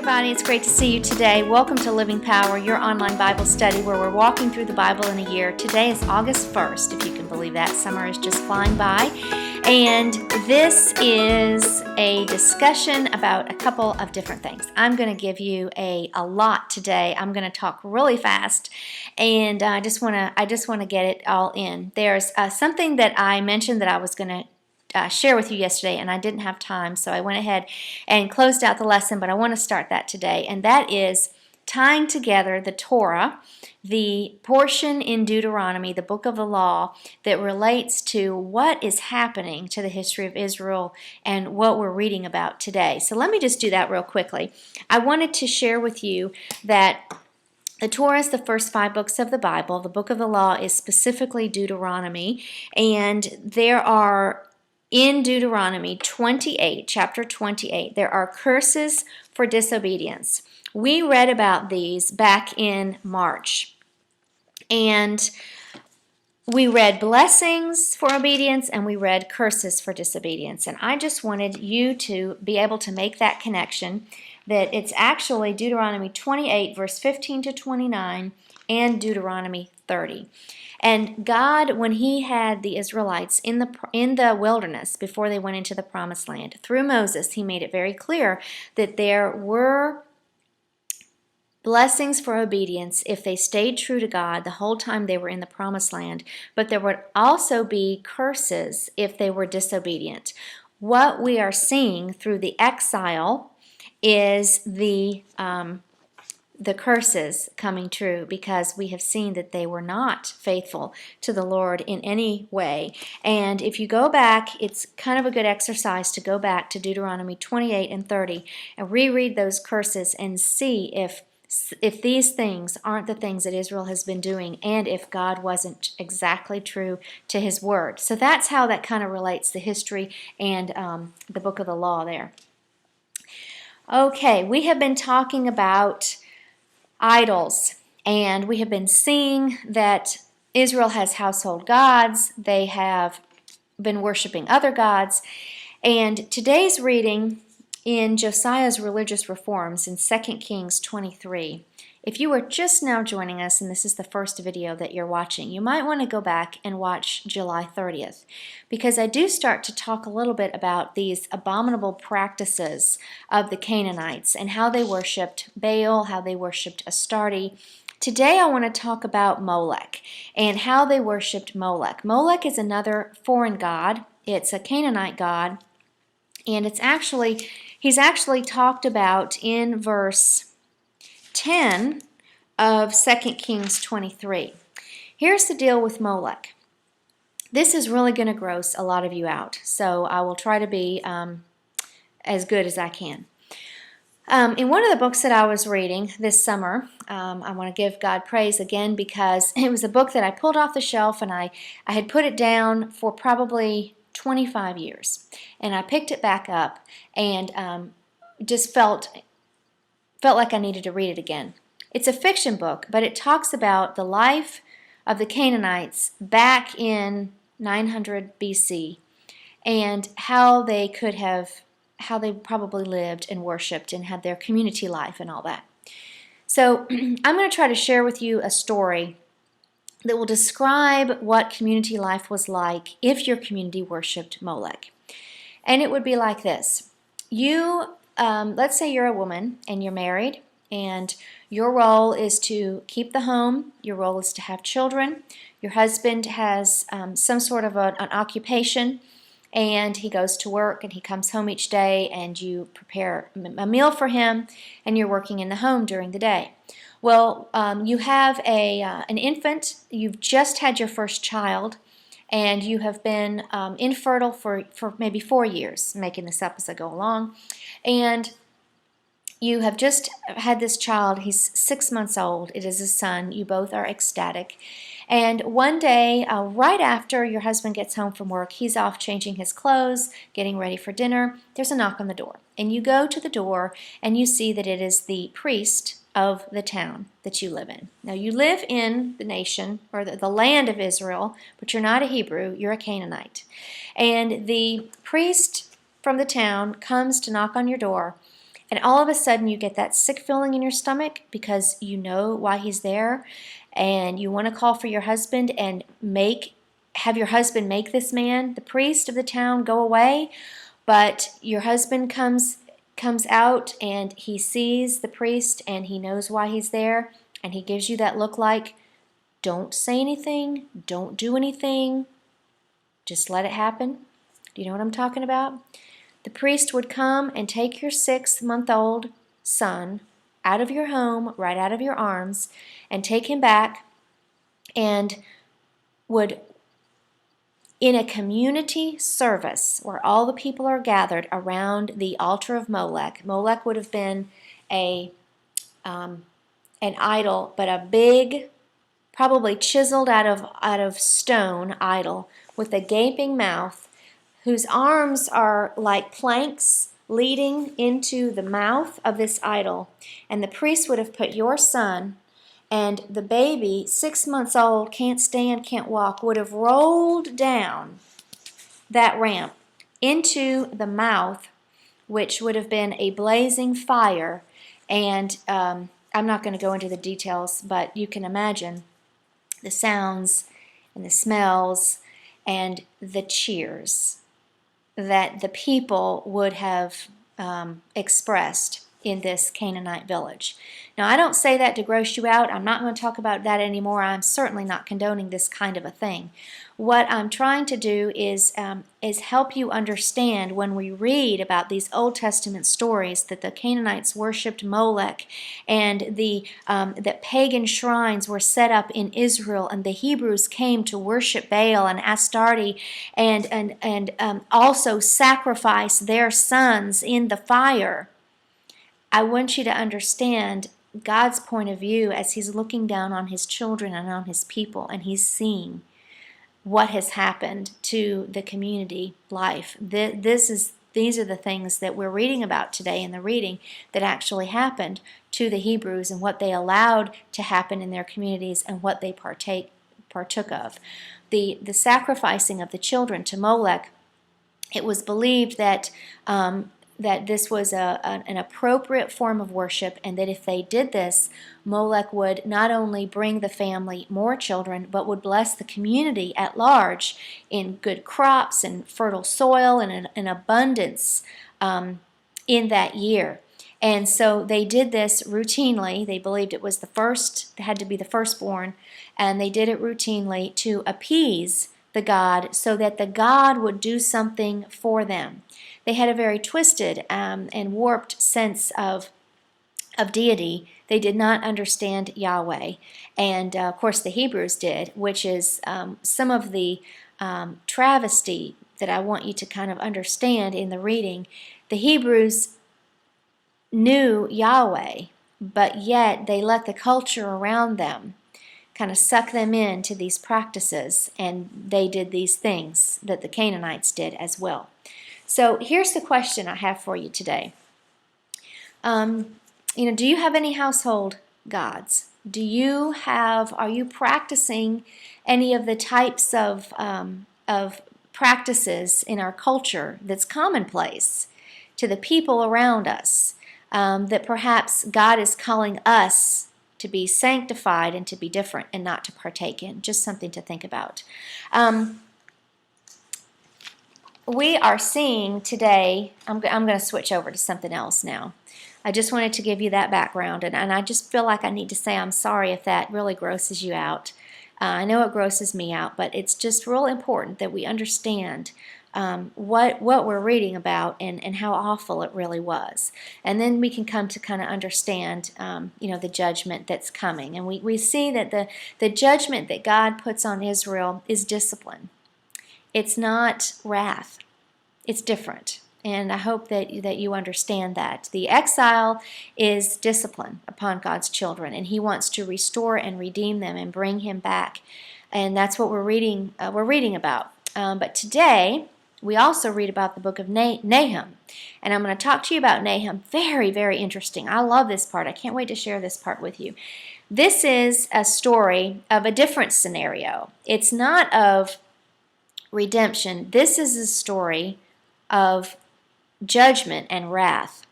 everybody. It's great to see you today. Welcome to Living Power, your online Bible study where we're walking through the Bible in a year. Today is August 1st, if you can believe that. Summer is just flying by. And this is a discussion about a couple of different things. I'm going to give you a lot today. I'm going to talk really fast, and I just want to get it all in. There's something that I mentioned that I was going to share with you yesterday, and I didn't have time, so I went ahead and closed out the lesson, but I want to start that today, and that is tying together the Torah, the portion in Deuteronomy, the book of the law, that relates to what is happening to the history of Israel and what we're reading about today. So let me just do that real quickly. I wanted to share with you that the Torah is the first 5 books of the Bible. The book of the law is specifically Deuteronomy, and there are in Deuteronomy 28, chapter 28, there are curses for disobedience. We read about these back in March, and we read blessings for obedience and we read curses for disobedience. And I just wanted you to be able to make that connection, that it's actually Deuteronomy 28, verse 15 to 29, and Deuteronomy 30. And God, when He had the Israelites in the wilderness before they went into the Promised Land, through Moses, He made it very clear that there were blessings for obedience if they stayed true to God the whole time they were in the Promised Land, but there would also be curses if they were disobedient. What we are seeing through the exile is the curses coming true, because we have seen that they were not faithful to the Lord in any way. And if you go back, it's kind of a good exercise to go back to Deuteronomy 28 and 30 and reread those curses and see if these things aren't the things that Israel has been doing, and if God wasn't exactly true to His word. So that's how that kind of relates the history and the book of the law there. Okay, we have been talking about idols, and we have been seeing that Israel has household gods. They have been worshiping other gods. And today's reading in Josiah's religious reforms in 2 Kings 23. If you are just now joining us and this is the first video that you're watching, you might want to go back and watch July 30th, because I do start to talk a little bit about these abominable practices of the Canaanites and how they worshipped Baal, how they worshipped Astarte. Today I want to talk about Molech and how they worshipped Molech. Molech is another foreign god. It's a Canaanite god, and he's actually talked about in verse 10 of 2 Kings 23. Here's the deal with Molech. This is really going to gross a lot of you out, so I will try to be as good as I can. In one of the books that I was reading this summer, I want to give God praise again, because it was a book that I pulled off the shelf, and I had put it down for probably 25 years. And I picked it back up and just felt like I needed to read it again. It's a fiction book, but it talks about the life of the Canaanites back in 900 BC and how they probably lived and worshipped and had their community life and all that. So I'm going to try to share with you a story that will describe what community life was like if your community worshipped Molech. And it would be like this. Let's say you're a woman and you're married, and your role is to keep the home. Your role is to have children. Your husband has some sort of an occupation, and he goes to work and he comes home each day, and you prepare a meal for him, and you're working in the home during the day. Well, you have an infant. You've just had your first child, and you have been infertile for maybe 4 years, making this up as I go along. And you have just had this child. He's 6 months old. It is a son. You both are ecstatic. And one day, right after your husband gets home from work, he's off changing his clothes, getting ready for dinner. There's a knock on the door. And you go to the door, and you see that it is the priest of the town that you live in. Now, you live in the nation, or the land of Israel, but you're not a Hebrew, you're a Canaanite. And the priest from the town comes to knock on your door, and all of a sudden you get that sick feeling in your stomach because you know why he's there, and you want to call for your husband and have your husband make this man, the priest of the town, go away, but your husband comes out and he sees the priest and he knows why he's there, and he gives you that look like, don't say anything, don't do anything, just let it happen. Do you know what I'm talking about? The priest would come and take your 6-month-old son out of your home, right out of your arms, and take him back, and would, in a community service where all the people are gathered around the altar of Molech. Molech would have been an idol, but a big, probably chiseled out of stone idol with a gaping mouth, whose arms are like planks leading into the mouth of this idol. And the priest would have put your son, and the baby, 6 months old, can't stand, can't walk, would have rolled down that ramp into the mouth, which would have been a blazing fire. And I'm not going to go into the details, but you can imagine the sounds and the smells and the cheers that the people would have expressed in this Canaanite village. Now, I don't say that to gross you out. I'm not going to talk about that anymore. I'm certainly not condoning this kind of a thing. What I'm trying to do is help you understand, when we read about these Old Testament stories that the Canaanites worshipped Molech, and that pagan shrines were set up in Israel, and the Hebrews came to worship Baal and Astarte, and also sacrifice their sons in the fire. I want you to understand God's point of view as He's looking down on His children and on His people, and He's seeing what has happened to the community life. These are the things that we're reading about today in the reading that actually happened to the Hebrews, and what they allowed to happen in their communities, and what they partook of. The sacrificing of the children to Molech, it was believed that this was an appropriate form of worship, and that if they did this, Molech would not only bring the family more children, but would bless the community at large in good crops and fertile soil and an abundance in that year. And so they did this routinely. They believed it was it had to be the firstborn, and they did it routinely to appease the god, so that the god would do something for them. They had a very twisted and warped sense of deity. They did not understand Yahweh, and of course the Hebrews did, which is some of the travesty that I want you to kind of understand in the reading. The Hebrews knew Yahweh, but yet they let the culture around them kind of suck them into these practices, and they did these things that the Canaanites did as well. So here's the question I have for you today. Do you have any household gods? Are you practicing any of the types of practices in our culture that's commonplace to the people around us, that perhaps God is calling us to be sanctified and to be different and not to partake in? Just something to think about. We are seeing today, I'm going to switch over to something else now. I just wanted to give you that background, and I just feel like I need to say I'm sorry if that really grosses you out. I know it grosses me out, but it's just real important that we understand what we're reading about, and how awful it really was. And then we can come to kind of understand the judgment that's coming. And we see that the judgment that God puts on Israel is discipline. It's not wrath. It's different. And I hope that you understand that. The exile is discipline upon God's children, and He wants to restore and redeem them and bring Him back. And that's what we're reading about. But today, we also read about the book of Nahum. And I'm going to talk to you about Nahum. Very, very interesting. I love this part. I can't wait to share this part with you. This is a story of a different scenario. It's not of redemption. This is a story of judgment and wrath.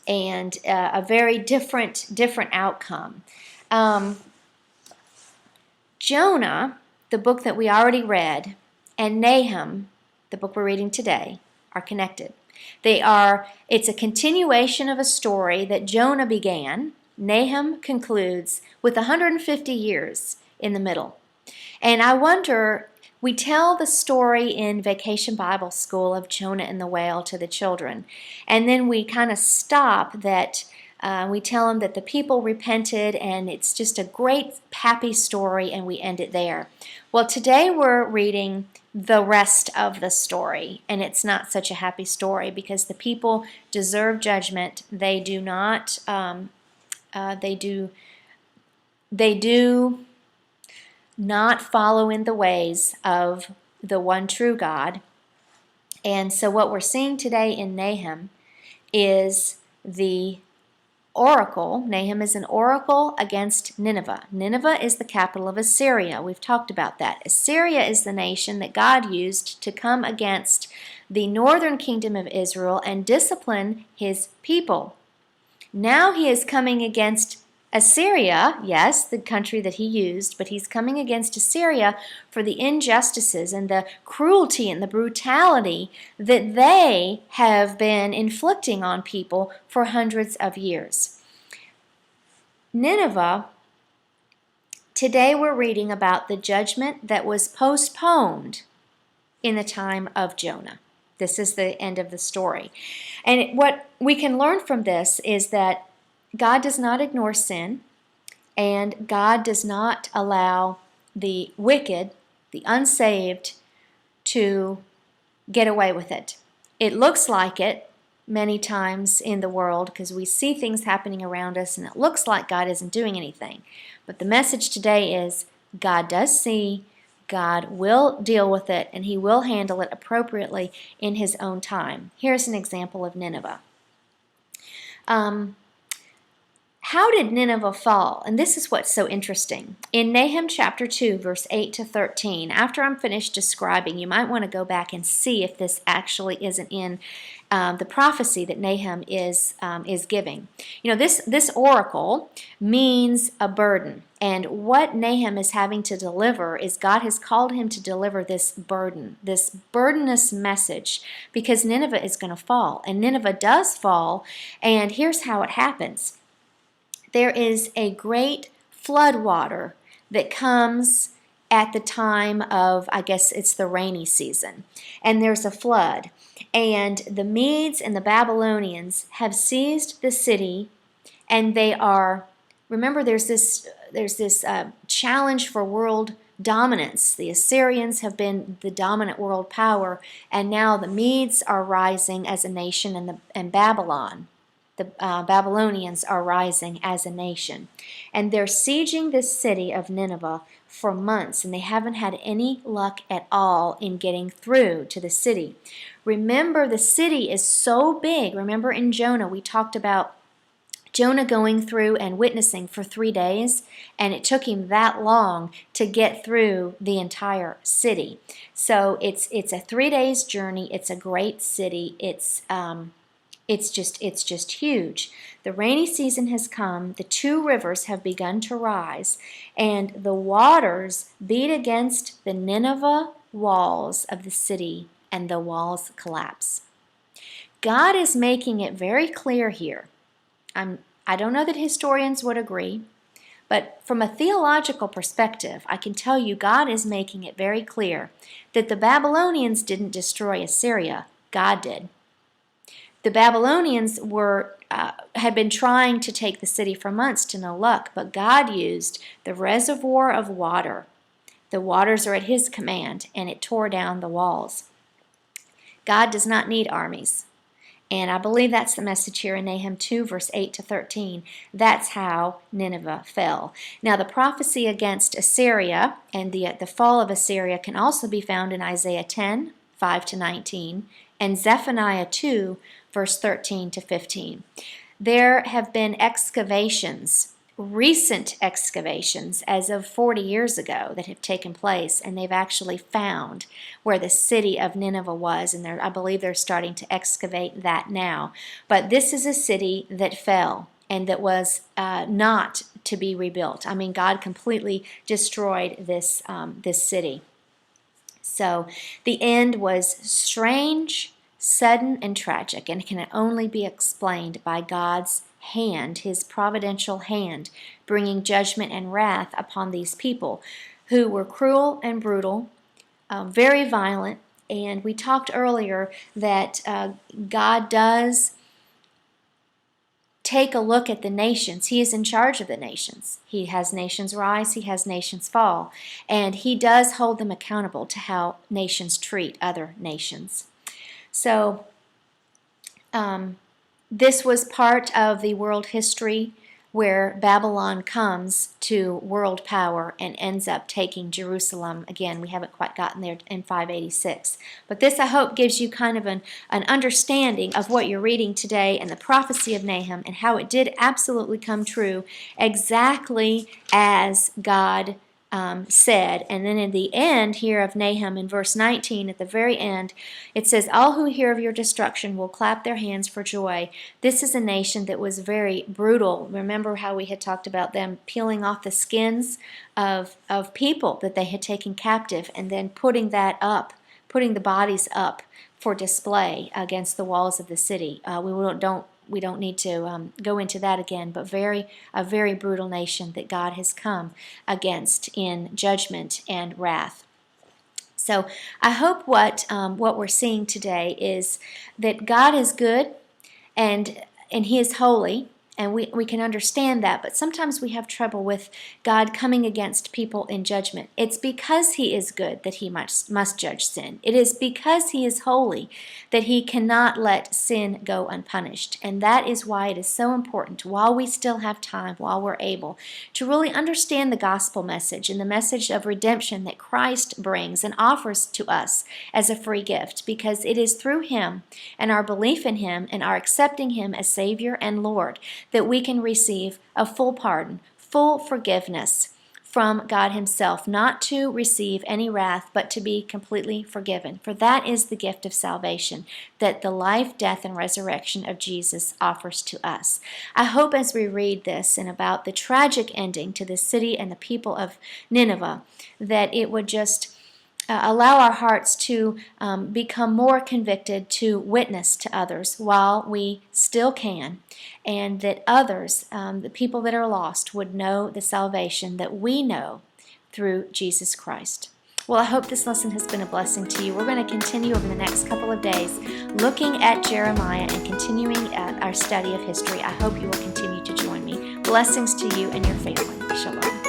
and a very different outcome. Jonah, the book that we already read, and Nahum, the book we're reading today, are connected. It's a continuation of a story that Jonah began. Nahum concludes with 150 years in the middle. And I wonder, we tell the story in Vacation Bible School of Jonah and the whale to the children, and then we kind of stop that. We tell them that the people repented, and it's just a great, happy story, and we end it there. Well, today we're reading the rest of the story, and it's not such a happy story because the people deserve judgment. They do not. They do not follow in the ways of the one true God. And so what we're seeing today in Nahum is the oracle. Nahum is an oracle against Nineveh. Nineveh is the capital of Assyria. We've talked about that. Assyria is the nation that God used to come against the northern kingdom of Israel and discipline his people. Now he is coming against Assyria, yes, the country that he used, but he's coming against Assyria for the injustices and the cruelty and the brutality that they have been inflicting on people for hundreds of years. Nineveh, today we're reading about the judgment that was postponed in the time of Jonah. This is the end of the story. And what we can learn from this is that God does not ignore sin, and God does not allow the wicked, the unsaved, to get away with it. It looks like it many times in the world because we see things happening around us and it looks like God isn't doing anything. But the message today is God does see, God will deal with it, and he will handle it appropriately in his own time. Here's an example of Nineveh. How did Nineveh fall? And this is what's so interesting. In Nahum chapter 2, verse 8 to 13, after I'm finished describing, you might want to go back and see if this actually isn't in the prophecy that Nahum is giving. You know, this oracle means a burden. And what Nahum is having to deliver is God has called him to deliver this burden, this burdenous message, because Nineveh is going to fall. And Nineveh does fall, and here's how it happens. There is a great flood water that comes at the time of, I guess it's the rainy season, and there's a flood. And the Medes and the Babylonians have seized the city, and they are, remember there's this challenge for world dominance. The Assyrians have been the dominant world power, and now the Medes are rising as a nation, and Babylon. The Babylonians are rising as a nation. And they're sieging this city of Nineveh for months, and they haven't had any luck at all in getting through to the city. Remember, the city is so big. Remember in Jonah, we talked about Jonah going through and witnessing for 3 days, and it took him that long to get through the entire city. So it's a 3 days journey. It's a great city. It's just huge. The rainy season has come. The 2 rivers have begun to rise, and the waters beat against the Nineveh walls of the city, and the walls collapse. God is making it very clear here. I don't know that historians would agree, but from a theological perspective, I can tell you God is making it very clear that the Babylonians didn't destroy Assyria. God did. The Babylonians had been trying to take the city for months to no luck, but God used the reservoir of water. The waters are at his command, and it tore down the walls. God does not need armies. And I believe that's the message here in Nahum 2, verse 8 to 13. That's how Nineveh fell. Now, the prophecy against Assyria and the fall of Assyria can also be found in Isaiah 10, 5 to 19, and Zephaniah 2, verse 13 to 15. There have been excavations recent excavations as of 40 years ago that have taken place, and they've actually found where the city of Nineveh was, and I believe they're starting to excavate that now. But this is a city that fell and that was not to be rebuilt. I mean, God completely destroyed this city. So the end was strange, sudden, and tragic, and can only be explained by God's hand, His providential hand, bringing judgment and wrath upon these people who were cruel and brutal, very violent. And we talked earlier that God does take a look at the nations. He is in charge of the nations. He has nations rise, He has nations fall, and He does hold them accountable to how nations treat other nations. So this was part of the world history where Babylon comes to world power and ends up taking Jerusalem. Again, we haven't quite gotten there in 586. But this, I hope, gives you kind of an understanding of what you're reading today and the prophecy of Nahum and how it did absolutely come true exactly as God said. And then in the end here of Nahum, in verse 19, at the very end, it says, "All who hear of your destruction will clap their hands for joy." This is a nation that was very brutal. Remember how we had talked about them peeling off the skins of people that they had taken captive and then putting the bodies up for display against the walls of the city. We don't need to go into that again, but a very brutal nation that God has come against in judgment and wrath. So I hope what we're seeing today is that God is good and He is holy, and we can understand that, but sometimes we have trouble with God coming against people in judgment. It's because He is good that He must judge sin. It is because He is holy that He cannot let sin go unpunished. And that is why it is so important, while we still have time, while we're able, to really understand the gospel message and the message of redemption that Christ brings and offers to us as a free gift, because it is through Him and our belief in Him and our accepting Him as Savior and Lord that we can receive a full pardon, full forgiveness from God Himself, not to receive any wrath, but to be completely forgiven. For that is the gift of salvation that the life, death, and resurrection of Jesus offers to us. I hope as we read this and about the tragic ending to the city and the people of Nineveh, that it would just allow our hearts to become more convicted to witness to others while we still can, and that others, the people that are lost, would know the salvation that we know through Jesus Christ. Well, I hope this lesson has been a blessing to you. We're going to continue over the next couple of days looking at Jeremiah and continuing our study of history. I hope you will continue to join me. Blessings to you and your family. Shalom.